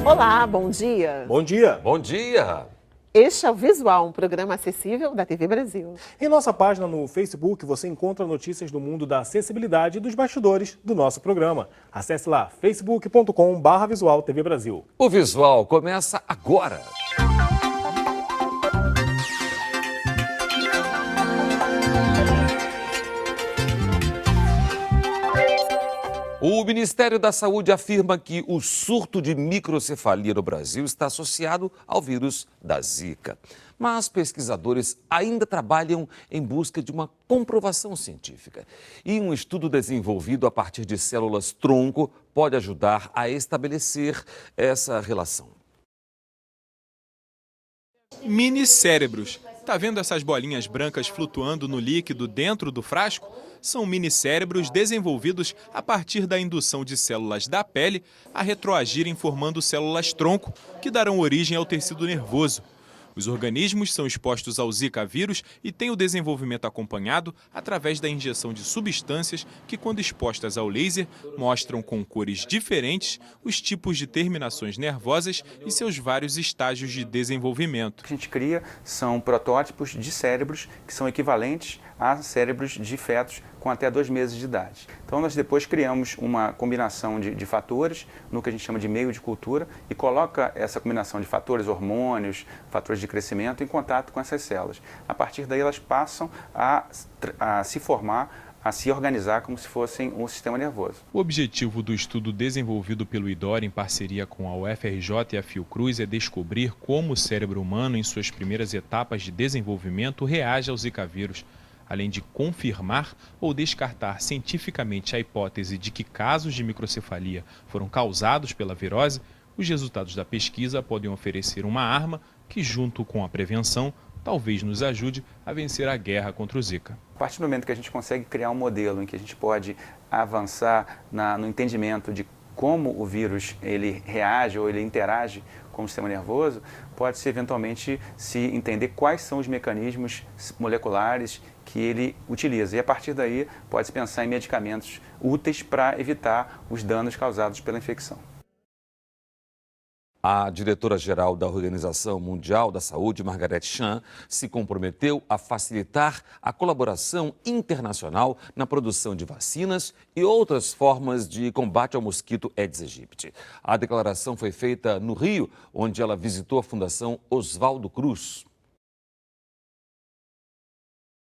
Olá, bom dia. Bom dia. Bom dia. Este é o Visual, um programa acessível da TV Brasil. Em nossa página no Facebook, você encontra notícias do mundo da acessibilidade e dos bastidores do nosso programa. Acesse lá, facebook.com/Visual TV Brasil. O Visual começa agora. O Ministério da Saúde afirma que o surto de microcefalia no Brasil está associado ao vírus da Zika. Mas pesquisadores ainda trabalham em busca de uma comprovação científica. E um estudo desenvolvido a partir de células-tronco pode ajudar a estabelecer essa relação. Minicérebros. Tá vendo essas bolinhas brancas flutuando no líquido dentro do frasco? São minicérebros desenvolvidos a partir da indução de células da pele a retroagirem formando células-tronco, que darão origem ao tecido nervoso. Os organismos são expostos ao Zika vírus e têm o desenvolvimento acompanhado através da injeção de substâncias que, quando expostas ao laser, mostram com cores diferentes os tipos de terminações nervosas e seus vários estágios de desenvolvimento. O que a gente cria são protótipos de cérebros que são equivalentes a cérebros de fetos com até 2 meses de idade. Então nós depois criamos uma combinação de fatores, no que a gente chama de meio de cultura, e coloca essa combinação de fatores, hormônios, fatores de crescimento em contato com essas células. A partir daí elas passam a se formar, a se organizar como se fossem um sistema nervoso. O objetivo do estudo desenvolvido pelo IDOR em parceria com a UFRJ e a Fiocruz é descobrir como o cérebro humano, em suas primeiras etapas de desenvolvimento, reage ao Zika vírus, além de confirmar ou descartar cientificamente a hipótese de que casos de microcefalia foram causados pela virose. Os resultados da pesquisa podem oferecer uma arma que, junto com a prevenção, talvez nos ajude a vencer a guerra contra o Zika. A partir do momento que a gente consegue criar um modelo em que a gente pode avançar no entendimento de como o vírus ele reage ou ele interage com o sistema nervoso, pode-se eventualmente se entender quais são os mecanismos moleculares que ele utiliza. E a partir daí pode-se pensar em medicamentos úteis para evitar os danos causados pela infecção. A diretora-geral da Organização Mundial da Saúde, Margaret Chan, se comprometeu a facilitar a colaboração internacional na produção de vacinas e outras formas de combate ao mosquito Aedes aegypti. A declaração foi feita no Rio, onde ela visitou a Fundação Oswaldo Cruz.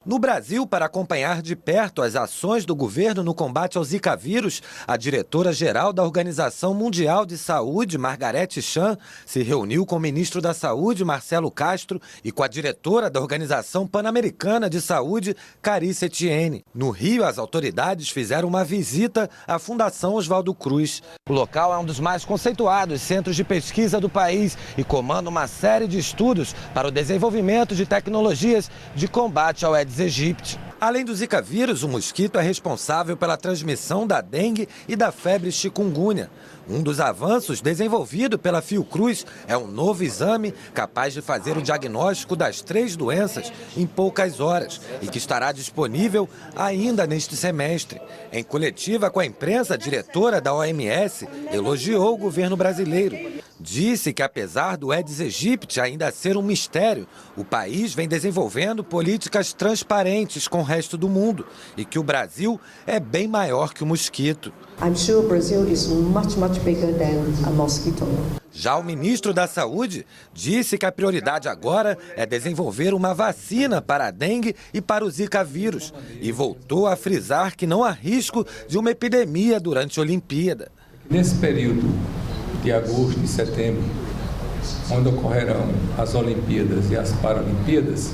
No Brasil, para acompanhar de perto as ações do governo no combate ao Zika vírus, a diretora-geral da Organização Mundial de Saúde, Margaret Chan, se reuniu com o ministro da Saúde, Marcelo Castro, e com a diretora da Organização Pan-Americana de Saúde, Carice Etienne. No Rio, as autoridades fizeram uma visita à Fundação Oswaldo Cruz. O local é um dos mais conceituados centros de pesquisa do país e comanda uma série de estudos para o desenvolvimento de tecnologias de combate ao Aedes aegypti. Além do Zika vírus, o mosquito é responsável pela transmissão da dengue e da febre chikungunya. Um dos avanços desenvolvido pela Fiocruz é um novo exame capaz de fazer o diagnóstico das 3 doenças em poucas horas e que estará disponível ainda neste semestre. Em coletiva com a imprensa, a diretora da OMS elogiou o governo brasileiro. Disse que, apesar do Aedes aegypti ainda ser um mistério, o país vem desenvolvendo políticas transparentes com o resto do mundo e que o Brasil é bem maior que o mosquito. I'm sure Brazil is much bigger than a mosquito. Já o ministro da Saúde disse que a prioridade agora é desenvolver uma vacina para a dengue e para o Zika vírus e voltou a frisar que não há risco de uma epidemia durante a Olimpíada. Nesse período de agosto e setembro, onde ocorrerão as Olimpíadas e as Paralimpíadas,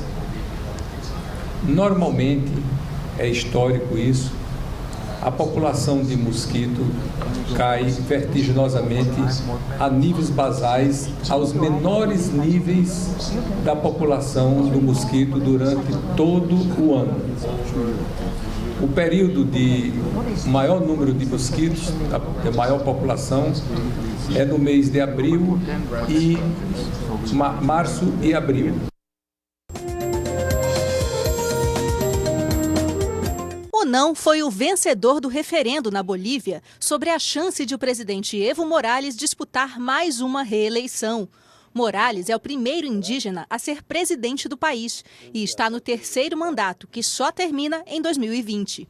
normalmente, é histórico isso, a população de mosquito cai vertiginosamente a níveis basais, aos menores níveis da população do mosquito durante todo o ano. O período de maior número de mosquitos, da maior população, é no mês de abril e março e abril. O não foi o vencedor do referendo na Bolívia sobre a chance de o presidente Evo Morales disputar mais uma reeleição. Morales é o primeiro indígena a ser presidente do país e está no terceiro mandato, que só termina em 2020.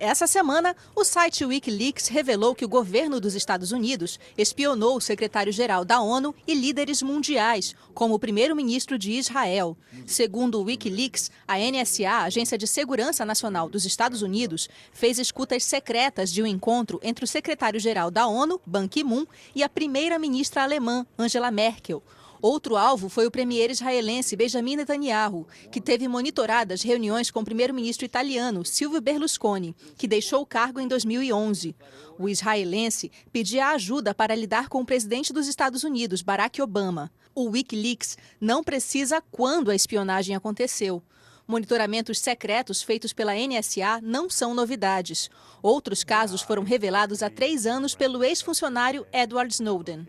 Essa semana, o site Wikileaks revelou que o governo dos Estados Unidos espionou o secretário-geral da ONU e líderes mundiais, como o primeiro-ministro de Israel. Segundo o Wikileaks, a NSA, a Agência de Segurança Nacional dos Estados Unidos, fez escutas secretas de um encontro entre o secretário-geral da ONU, Ban Ki-moon, e a primeira-ministra alemã, Angela Merkel. Outro alvo foi o premier israelense Benjamin Netanyahu, que teve monitoradas reuniões com o primeiro-ministro italiano Silvio Berlusconi, que deixou o cargo em 2011. O israelense pedia ajuda para lidar com o presidente dos Estados Unidos, Barack Obama. O Wikileaks não precisa quando a espionagem aconteceu. Monitoramentos secretos feitos pela NSA não são novidades. Outros casos foram revelados há 3 anos pelo ex-funcionário Edward Snowden.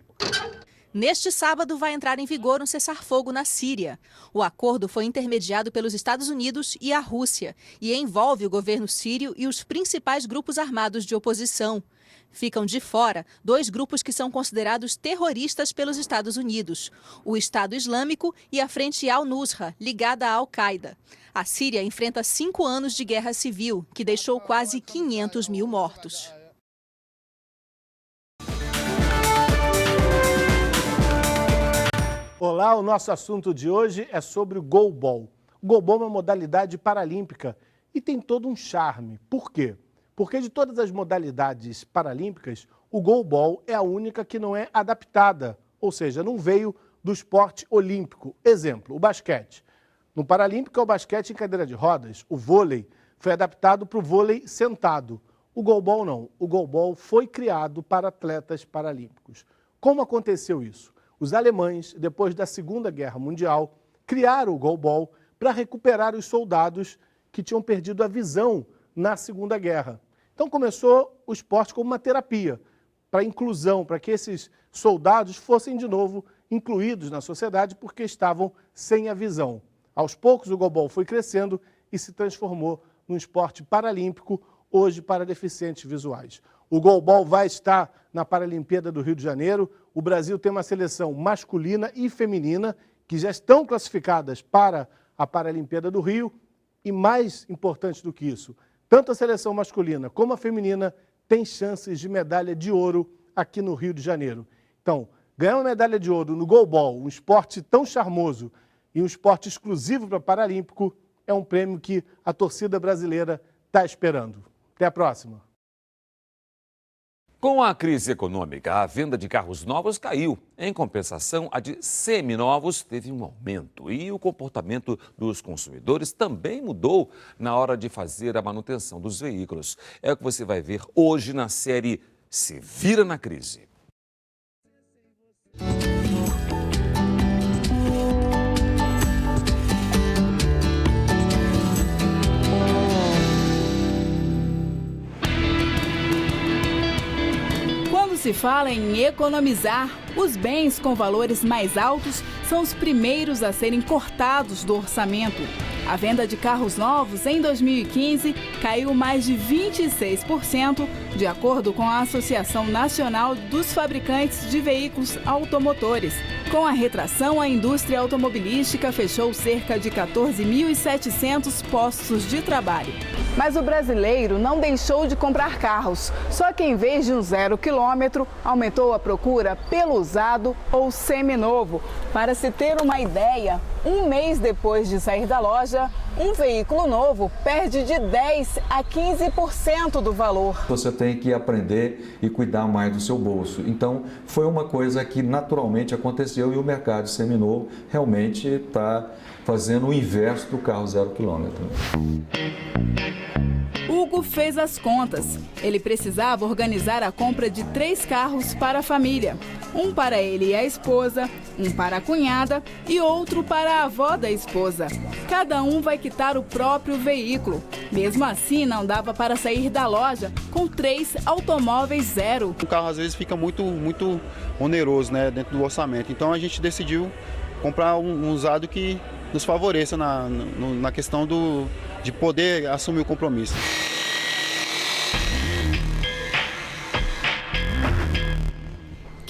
Neste sábado vai entrar em vigor um cessar-fogo na Síria. O acordo foi intermediado pelos Estados Unidos e a Rússia e envolve o governo sírio e os principais grupos armados de oposição. Ficam de fora 2 grupos que são considerados terroristas pelos Estados Unidos: o Estado Islâmico e a Frente Al-Nusra, ligada à Al-Qaeda. A Síria enfrenta 5 anos de guerra civil, que deixou quase 500 mil mortos. Olá, o nosso assunto de hoje é sobre o goalball. O goalball é uma modalidade paralímpica e tem todo um charme. Por quê? Porque de todas as modalidades paralímpicas, o goalball é a única que não é adaptada, ou seja, não veio do esporte olímpico. Exemplo, o basquete. No paralímpico é o basquete em cadeira de rodas. O vôlei foi adaptado para o vôlei sentado. O goalball não. O goalball foi criado para atletas paralímpicos. Como aconteceu isso? Os alemães, depois da Segunda Guerra Mundial, criaram o goalball para recuperar os soldados que tinham perdido a visão na Segunda Guerra. Então começou o esporte como uma terapia para a inclusão, para que esses soldados fossem de novo incluídos na sociedade porque estavam sem a visão. Aos poucos o goalball foi crescendo e se transformou num esporte paralímpico, hoje para deficientes visuais. O goalball vai estar na Paralimpíada do Rio de Janeiro. O Brasil tem uma seleção masculina e feminina que já estão classificadas para a Paralimpíada do Rio. E mais importante do que isso, tanto a seleção masculina como a feminina têm chances de medalha de ouro aqui no Rio de Janeiro. Então, ganhar uma medalha de ouro no goalball, um esporte tão charmoso e um esporte exclusivo para Paralímpico, é um prêmio que a torcida brasileira está esperando. Até a próxima. Com a crise econômica, a venda de carros novos caiu. Em compensação, a de seminovos teve um aumento. E o comportamento dos consumidores também mudou na hora de fazer a manutenção dos veículos. É o que você vai ver hoje na série Se Vira na Crise. Se fala em economizar, os bens com valores mais altos são os primeiros a serem cortados do orçamento. A venda de carros novos em 2015 caiu mais de 26%, de acordo com a Associação Nacional dos Fabricantes de Veículos Automotores. Com a retração, a indústria automobilística fechou cerca de 14.700 postos de trabalho. Mas o brasileiro não deixou de comprar carros, só que em vez de um 0 quilômetro, aumentou a procura pelo usado ou seminovo. Para se ter uma ideia, um mês depois de sair da loja, um veículo novo perde de 10% a 15% do valor. Você tem que aprender e cuidar mais do seu bolso. Então, foi uma coisa que naturalmente aconteceu e o mercado seminovo realmente está fazendo o inverso do carro 0 quilômetro. Hugo fez as contas. Ele precisava organizar a compra de 3 carros para a família. Um para ele e a esposa, um para a cunhada e outro para a avó da esposa. Cada um vai quitar o próprio veículo. Mesmo assim, não dava para sair da loja com 3 automóveis zero. O carro às vezes fica muito oneroso, né, dentro do orçamento. Então a gente decidiu comprar um usado que nos favoreça na questão de poder assumir o compromisso.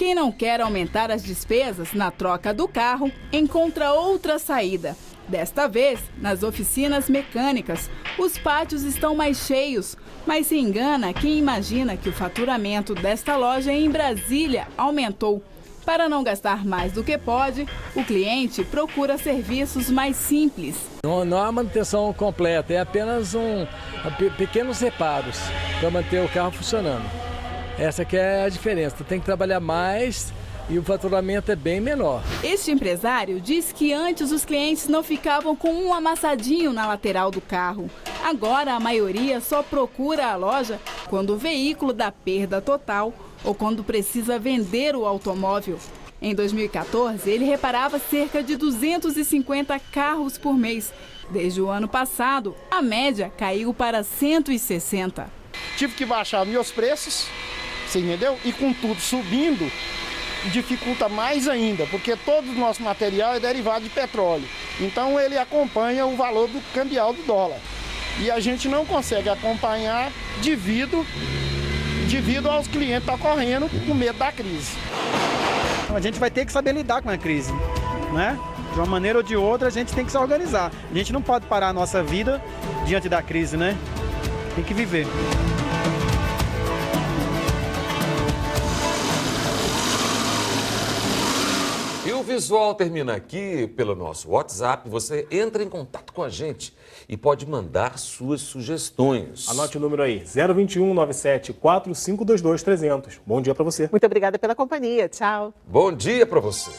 Quem não quer aumentar as despesas na troca do carro, encontra outra saída. Desta vez, nas oficinas mecânicas, os pátios estão mais cheios, mas se engana quem imagina que o faturamento desta loja em Brasília aumentou. Para não gastar mais do que pode, o cliente procura serviços mais simples. Não há manutenção completa, é apenas pequenos reparos para manter o carro funcionando. Essa que é a diferença, tem que trabalhar mais e o faturamento é bem menor. Este empresário diz que antes os clientes não ficavam com um amassadinho na lateral do carro. Agora a maioria só procura a loja quando o veículo dá perda total ou quando precisa vender o automóvel. Em 2014, ele reparava cerca de 250 carros por mês. Desde o ano passado, a média caiu para 160. Tive que baixar meus preços, você entendeu? E com tudo subindo, dificulta mais ainda, porque todo o nosso material é derivado de petróleo. Então ele acompanha o valor do cambial do dólar. E a gente não consegue acompanhar devido aos clientes estar correndo com medo da crise. A gente vai ter que saber lidar com a crise, né? De uma maneira ou de outra, a gente tem que se organizar. A gente não pode parar a nossa vida diante da crise, né? Tem que viver. E o Visual termina aqui pelo nosso WhatsApp. Você entra em contato com a gente e pode mandar suas sugestões. Anote o número aí, 021 97 4522 300. Bom dia para você. Muito obrigada pela companhia. Tchau. Bom dia para você.